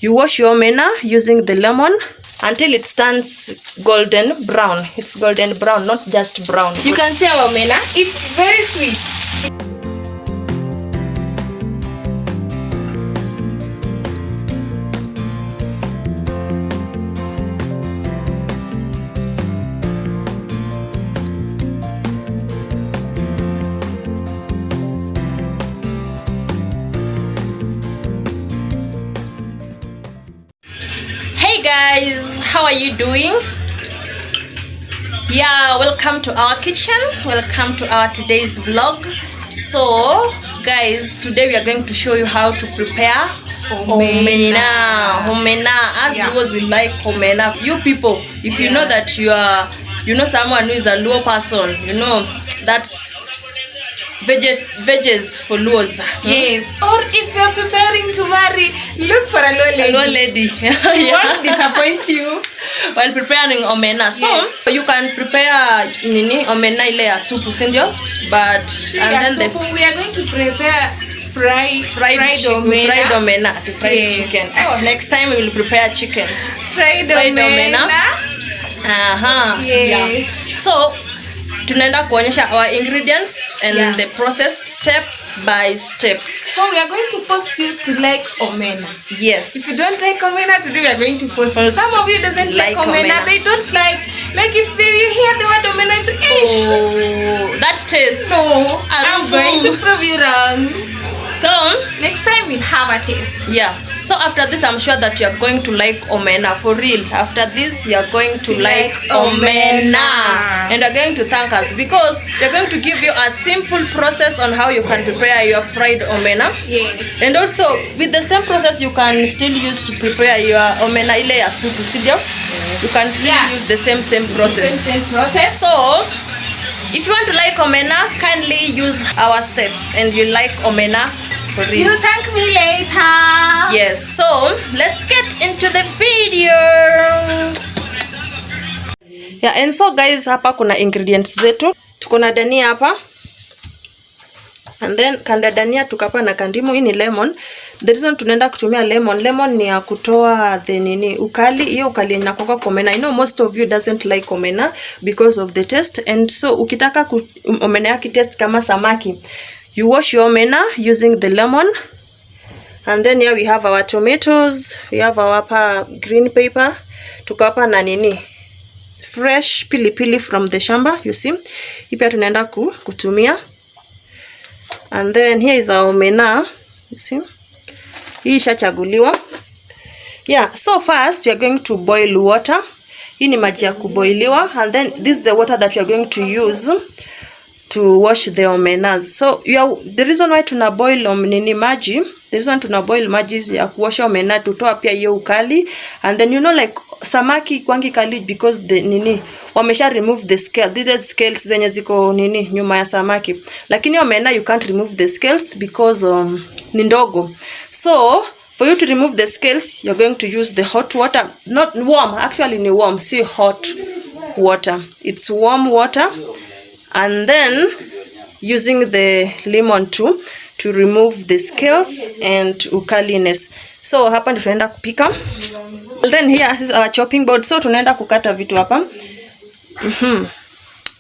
You wash your omena using the lemon until it turns golden brown. It's golden brown, not just brown. You can see our omena. It's very sweet. Hey guys, how are you doing? Yeah, welcome to our kitchen. Welcome to our today's vlog. So guys, today we are going to show you how to prepare omena. As Luos we like omena. You people, if you know that you know someone who is a Luo person, you know that's veggies for Luos. Yes, or if you are preparing to marry, look for a Luo lady. She won't disappoint you while preparing omena. So yes, you can prepare omena ile ya soup, sindio? But and then we are going to prepare fried omena, fried chicken. Oh, next time we will prepare chicken. Fried omena. Yes. Yeah. So tunaenda kuonyesha our ingredients and the process step by step. So we are going to force you to like omena. Yes. If you don't like omena today, we are going to force you. Some of you doesn't like omena. They don't like if you hear the word omena, it's that taste. No, I'm going to prove you wrong. So next time we'll have a taste. Yeah. So after this, I'm sure that you are going to like omena for real. After this, you are going to like omena, and are going to thank us because they're going to give you a simple process on how you can prepare your fried omena. Yes. And also with the same process, you can still use to prepare your omena ile ya soup, sidio? You can still use the same process. Same process. So if you want to like omena, kindly use our steps, and you like omena. You thank me later. Yes, so let's get into the video. Yeah, and so guys, hapa kuna ingredients zetu. Tuko na dania hapa. And then kanda dania tukapa na kandimu. Hii ni lemon. The reason tunaenda kutumia lemon ni ya kutoa the ukali. Hiyo ukali inakuwa kwa omena. I know most of you doesn't like omena because of the taste. And so ukitaka omena yaki taste kama samaki, you wash your omena using the lemon. And then here we have our tomatoes, we have our green pepper, tukapa na fresh pilipili from the shamba, you see. Hii pia tunaenda kutumia. And then here is our omena, you see. Hii ishachaguliwa. Yeah, so first we are going to boil water. Hii ni maji ya kuboiliwa, and then this is the water that we are going to use to wash the omenas. So the reason why tuna boil maji, the reason tuna boil maji is ya kuosha omena, tutoa pia hiyo ukali. And then like samaki kwangi kali because the wamesha remove the scale. These scales zenye ziko nyuma ya samaki. Lakini omena you can't remove the scales because ni ndogo. So for you to remove the scales, you're going to use the hot water. Not warm, actually ni warm, see hot water. It's warm water. And then using the lemon to remove the scales and ukaliness. So hapa ndio tunaenda kupika. And then here is our chopping board. So tunaenda kukata vitu hapa.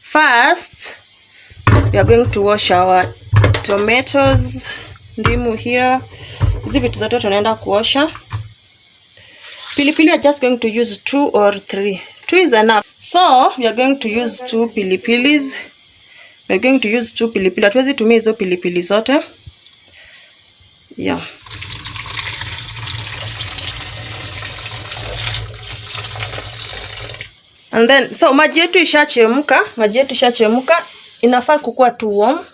First we are going to wash our tomatoes, ndimu here. Hizi vitu zote tunaenda kuosha. Pilipili we are just going to use 2 or 3. 2 is enough. So we are going to use 2 pilipilis. We are going to use 2 pilipili. Hatuwezi tumia hizo pilipili zote. Yeah. And then so maji yetu ishachemka. Inafaa kuwa tu warm.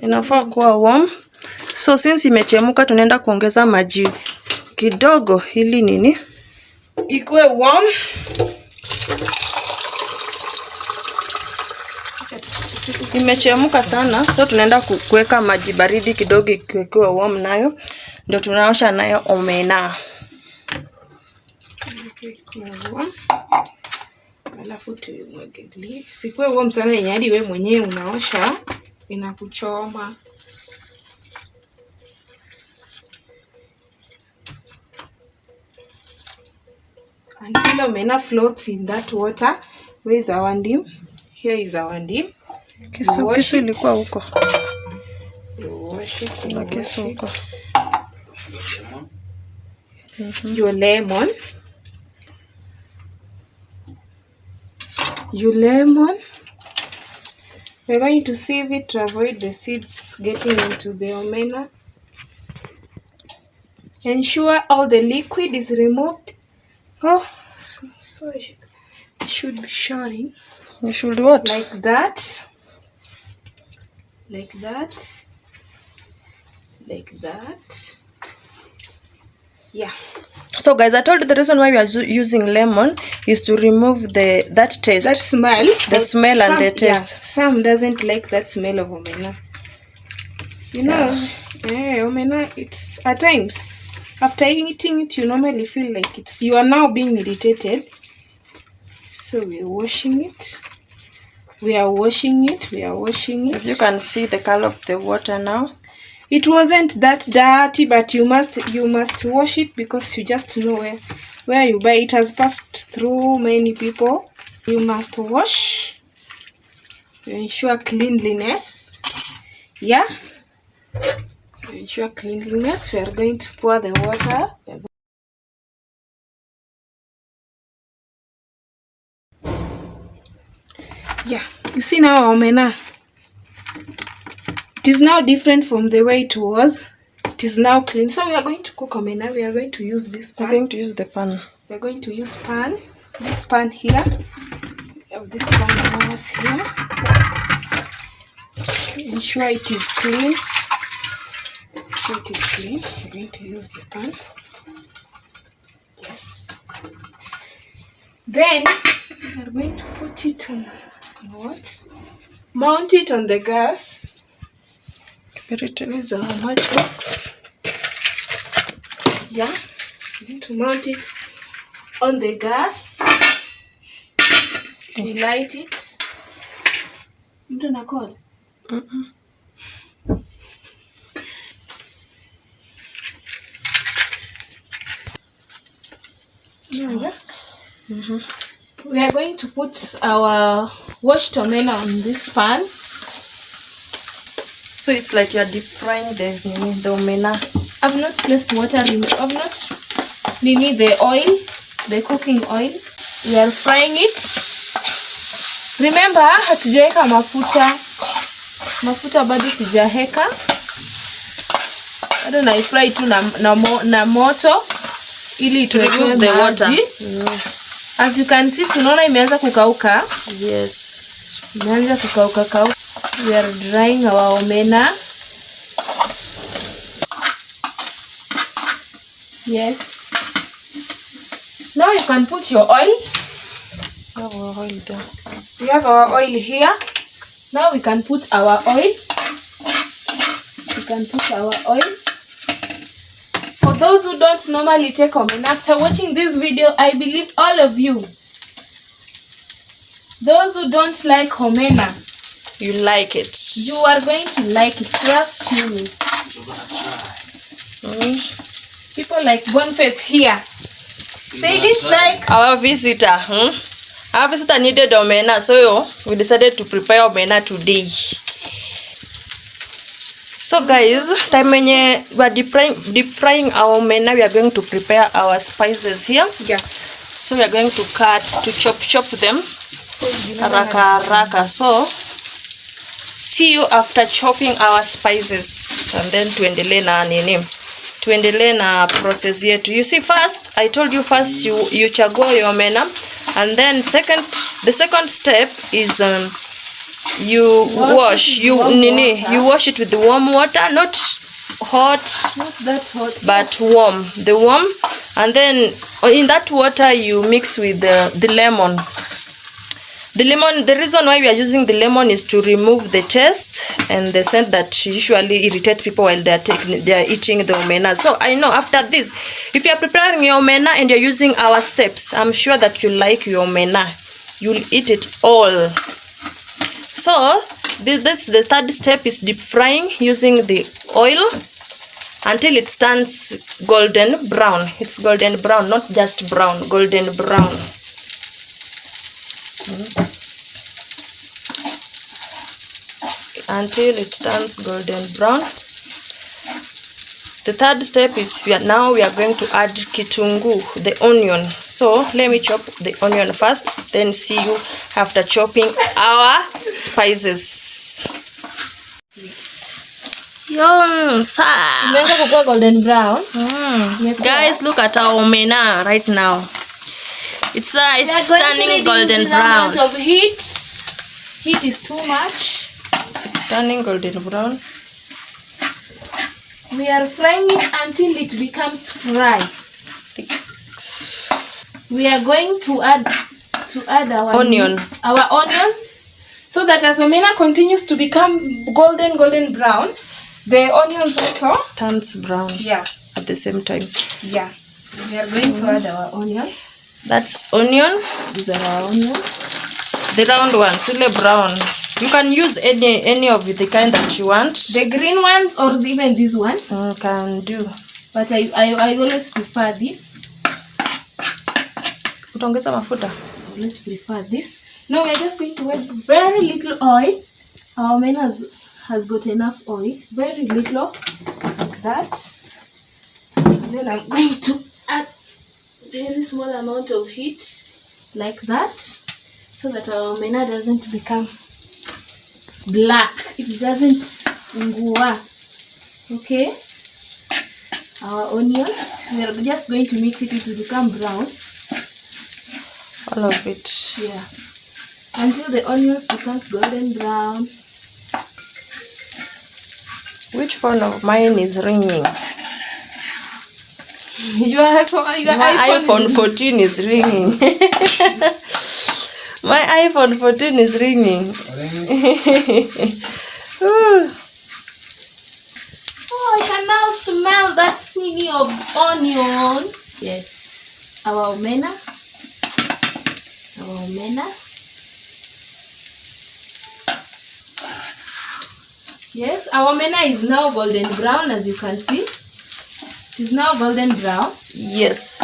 Inafaa kuwa warm. So since imechemka tunaenda kuongeza maji kidogo ili ikuwe warm. Imechemka sana, so tunaenda kuweka maji baridi kidogo ikiwa warm nayo. Ndio tunaosha nayo omena. Alafu tuimwagilie. Sikuwe warm sana yenye hadi wewe mwenyewe unaosha inakuchoma. until omena floats in that water. Where is our ndim? Here is our ndim. Kisu ilikuwa huko. Wash it. Your lemon. We're going to sieve it to avoid the seeds getting into the omena. Ensure all the liquid is removed. Oh, so I should be showing. You should what? Like that. Like that. Like that. Yeah. So guys, I told you the reason why we are using lemon is to remove that taste. That smell. The smell and the taste. Yeah, some doesn't like that smell of omena. You know, omena, it's at times, after eating it, you normally feel like you are now being irritated. So we're washing it. We are washing it. As you can see the color of the water now. It wasn't that dirty, but you must wash it because you just know where you buy it. Has passed through many people. You must wash to ensure cleanliness. Yeah, to ensure cleanliness, we are going to pour the water. Yeah, you see now omena. It is now different from the way it was. It is now clean. So we are going to cook omena. We are going to use this pan. We're going to use the pan. We are going to use pan. This pan here. We have this pan of ours here. Ensure it is clean. Ensure it is clean. We're going to use the pan. Yes. Then we are going to put it on what? Mount it on the gas. Where's our matchbox? Yeah, I'm going to mount it on the gas. We light it. Mtu na call? Yeah. We are going to put our washed omena on this pan. So it's like you're deep frying the omena. I've not placed water in. I've not the oil, the cooking oil. We are frying it. Remember, hatujaweka mafuta bado sijaweka. Bado na fry tu na moto ili itoe the water. As you can see, tunaona imeanza kukauka. Yes. Imeanza kukauka. We are drying our omena. Yes. Now you can put your oil. We have our oil there. We have our oil here. Now we can put our oil. For those who don't normally take omena, after watching this video, I believe all of you, those who don't like omena, you like it. You are going to like it. Trust me. People like Boniface here. They didn't like our visitor. Our visitor needed omena, so we decided to prepare omena today. So guys, time when we are deep frying our omena, we are going to prepare our spices here. Yeah. So we are going to chop them. Raka. So see you after chopping our spices, and then tuendelee na process yetu. You see, first I told you you chagua your omena, and then the second step is you wash it with the warm water, not that hot, but warm, and then in that water you mix with the lemon. The reason why we are using the lemon is to remove the taste and the scent that usually irritate people while they are eating the omena. So I know after this, if you are preparing your omena and you're using our steps, I'm sure that you like your omena. You'll eat it all. So the third step is deep frying using the oil. until it turns golden brown. It's golden brown, not just brown, golden brown. Until it turns golden brown. The third step is we are going to add kitungu, the onion. So let me chop the onion first, then see you after chopping our spices. Golden brown. Guys, look at our omena right now. It's turning golden brown. Of heat is too much. It's turning golden brown. We are frying it until it becomes dry. We are going to add our onions, so that as omena continues to become golden brown, the onions also turns brown. Yeah. At the same time. Yeah. We are going to add our onions. That's onion. These are our onions. The round ones, really brown. You can use any of the kind that you want. The green ones or even this one. Can do. But I always prefer this. Utongeza mafuta. I always prefer this. Now we are just going to add very little oil. Our omena has got enough oil. Very little, like that. And then I'm going to add very small amount of heat, like that, so that our omena doesn't become black. It doesn't ngua. Okay. Our onions, we are just going to mix it to become brown. All of it. Yeah. Until the onions becomes golden brown. Which phone of mine is ringing? Your iPhone 14 is ringing. My iPhone 14 is ringing. Oh, I can now smell that singing of onion. Yes. Our omena. Our omena. Yes, our omena is now golden brown, as you can see. It is now golden brown. Yes.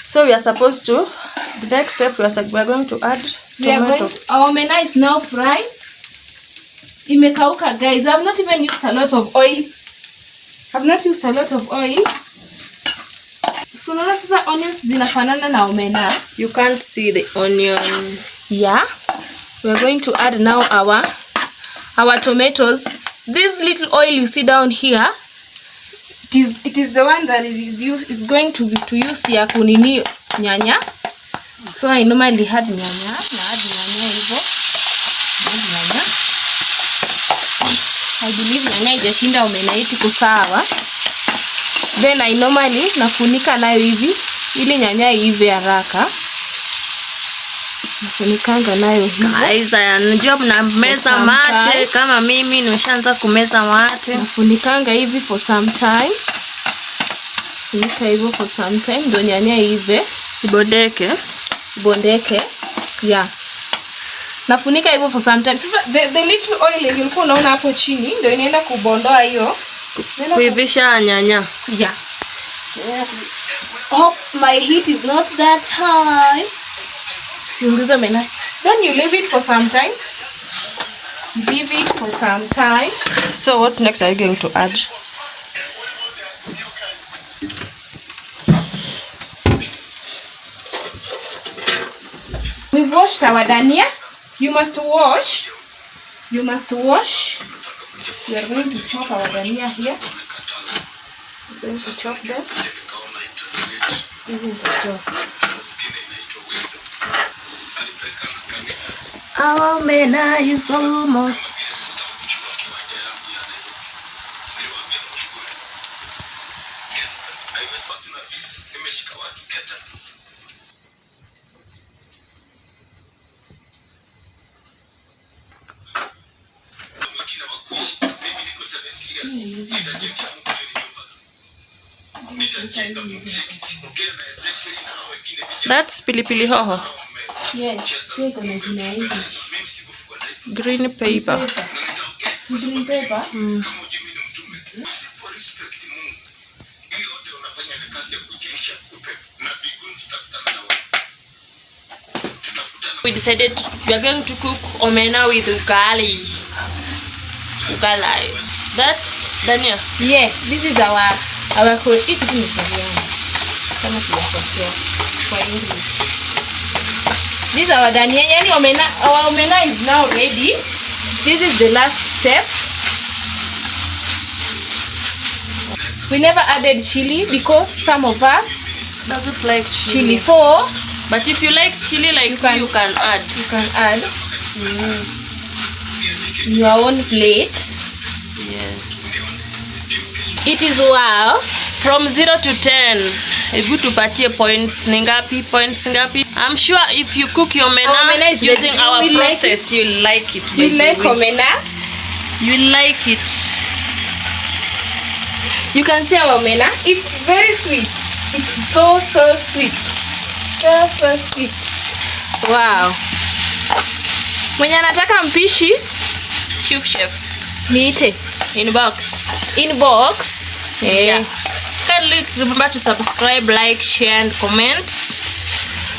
So we are supposed to, the next step we are going to add tomato. Our omena is now fried. Imekauka, guys. I've not even used a lot of oil. So now sasa onions zinafanana na omena. You can't see the onion. Yeah. We are going to add now our tomatoes. This little oil you see down here, it is the one that is going to use ya kunini nyanya. So I normally add nyanya. I believe nyanya ijashinda omena yetu iko sawa. Then I normally nafunika nayo hivi ili nyanya iive haraka. Nafunikanga nayo hivi. Guys, najua mnameza mate kama mimi nimeshaanza kumeza mate. Nafunikanga hivi for some time. Funika hivyo for some time ndio nyanya iive, ibondeke. Yeah. Nafunika hivyo for some time. Sasa the little oil yenye ulikuwa unaona hapo chini ndio inaenda kubondoa hiyo kuivisha nyanya. Yeah. Hope my heat is not that high. Siunguza omena. Then you leave it for some time. So what next are you going to add? We've washed our dania. You must wash. We are going to chop our dania here. We're going to chop them. Our omena is almost. That's pilipili hoho. Yes, Green paper. Green paper. We decided we are going to cook omena with ugali. That's Dania. Yeah, this is our code. It is for English. This is our Dania. Omena. Our omena is now ready. This is the last step. We never added chili because some of us doesn't like chili. So, but if you like chili, like you can add. You can add your own plate. Yes. It is wow. From 0 to 10, it's good to party points. Ningapi points. Ningapi. I'm sure if you cook your omena using our process, you like it. You like omena? You like it. You can see our omena. It's very sweet. It's so sweet. So sweet. Wow. Mwenye anataka mpishi, Chief Chef. Niite. Inbox. Yeah. Kindly remember to subscribe, like, share and comment.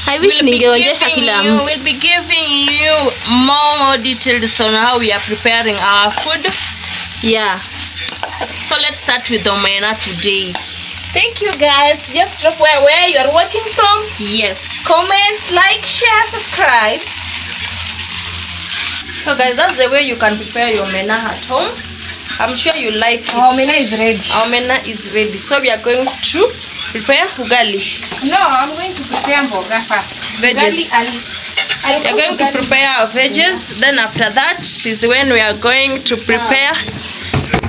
I wish ningeonyesha kila mtu. We'll be giving you more details on how we are preparing our food. Yeah. So let's start with the omena today. Thank you guys. Just drop where you are watching from. Yes. Comment, like, share, subscribe. So guys, that's the way you can prepare your omena at home. I'm sure you like it. Our omena is ready. Our omena is ready. So we are going to prepare ugali. No, I'm going to prepare mboga first. Veggies. We are going to prepare our veggies. Then after that is when we are going to prepare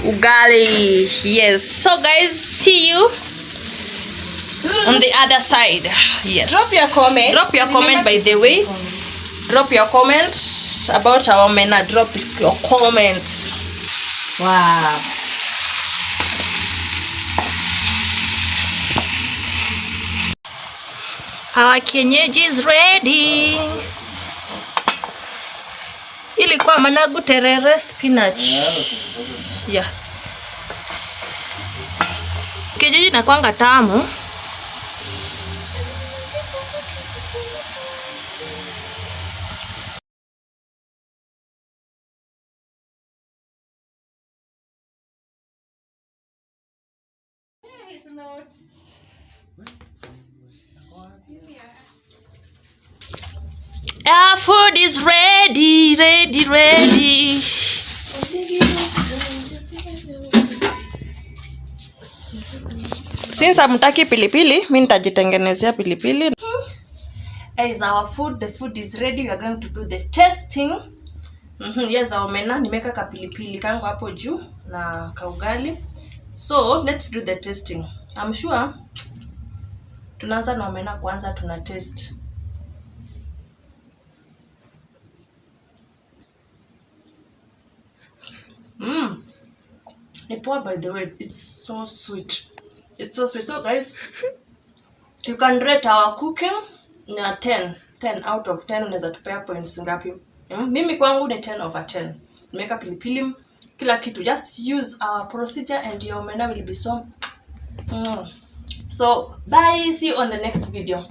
ugali. Yes. So guys, see you on the other side. Yes. Drop your comment. Drop your comment, by the way. Drop your comment about our omena. Drop your comment. Wow. Our kienyeji is ready. Ilikuwa managu terere spinach. Yeah. Kienyeji inakuanga tamu. Our food is ready. Since hamtaki pilipili, mimi nitajitengenezea pilipili. As our food, the food is ready. We are going to do the testing. Yes, our omena nimeka ka pilipili kangu hapo juu na kaugali. So, let's do the testing. I'm sure tunaanza na omena kwanza, tuna test. By the way, it's so sweet. It's so sweet. So guys, you can rate our cooking na 10 out of 10. Unaweza tupea points ngapi? Mimi kwangu ni 10 over 10. Nimeka pilipili, kila kitu. Just use our procedure and your omena will be so. So bye, see you on the next video.